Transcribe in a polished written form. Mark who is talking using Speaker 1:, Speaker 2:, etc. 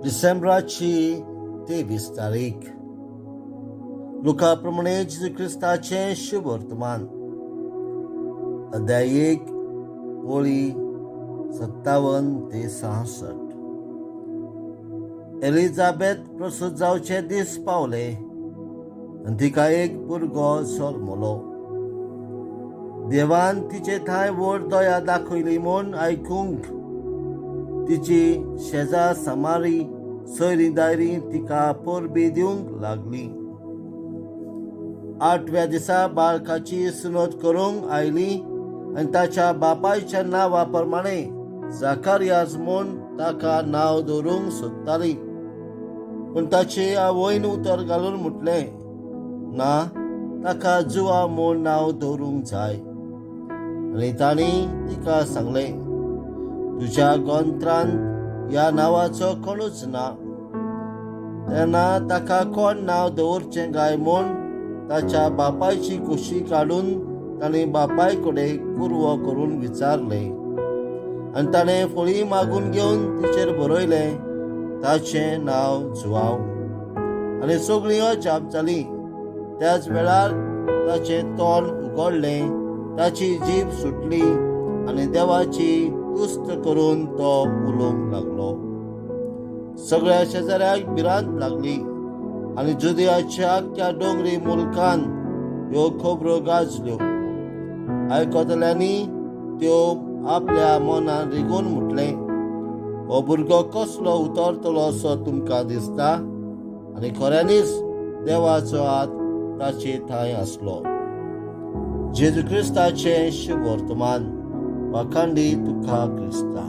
Speaker 1: डिसेंबराची 23 तारीख. लुका प्रमाणे जेजू ख्रिस्ताचे शुभ वर्तमान. अध्याय 1 ओळी 57 ते 66. एलिझाबेथ प्रसूत जावचे दीस पावले आनी तिका एक भुरगो जल्मलो. देवान तिचे थंय व्हड दया दाखयली म्हूण आयकूंक तिची शेजार समारी सोयरी दायरी तिका परबी दिवंक लागली. 8व्या दिसा बाळकाची सुनोद करूंक आयली आनी ताच्या बापायच्या नांवा प्रमाणे जाकार्यास म्हूण ताका नांव दवरूंक सोदताली. पूण ताची आवयन उतर घालून म्हटलें, ना, ताका जुवा म्हूण नांव दवरूंक जाय. आनी तांणी तिका सांगलें, तुज्या गोंत्रांत ह्या नांवाचो कोणूच ना. तेन्ना ताका कोण नांव दवरचें काय म्हूण ताच्या बापायची कुशी काडून ताणें बापाय कडेन कुरवो करून विचारलें. आनी ताणें फळी मागून घेवन तिचेर बरयलें, ताचें नांव जुवांव. आनी सगळीं अजाप जालीं. त्याच वेळार ताचें तोंड उगडलें, ताची जीब सुटली आनी देवाची तुस्त करून तो उलोवंक लागलो. सगळ्या शेजाऱ्याक भिरांत लागली आनी जुदियाच्या आख्या डोंगरी मुल्कान ह्यो खबरो गाजल्यो. आयकतल्यांनी त्यो आपल्या मनान रिगून म्हटलें, हो भुरगो कसलो उतरतलो असो तुमकां दिसता? आनी खऱ्यांनीच देवाचो हात ताचे थंय आसलो. जेजू ख्रिस्ताचें शुभ वर्तमान. वाखांडी तुका क्रिस्ता.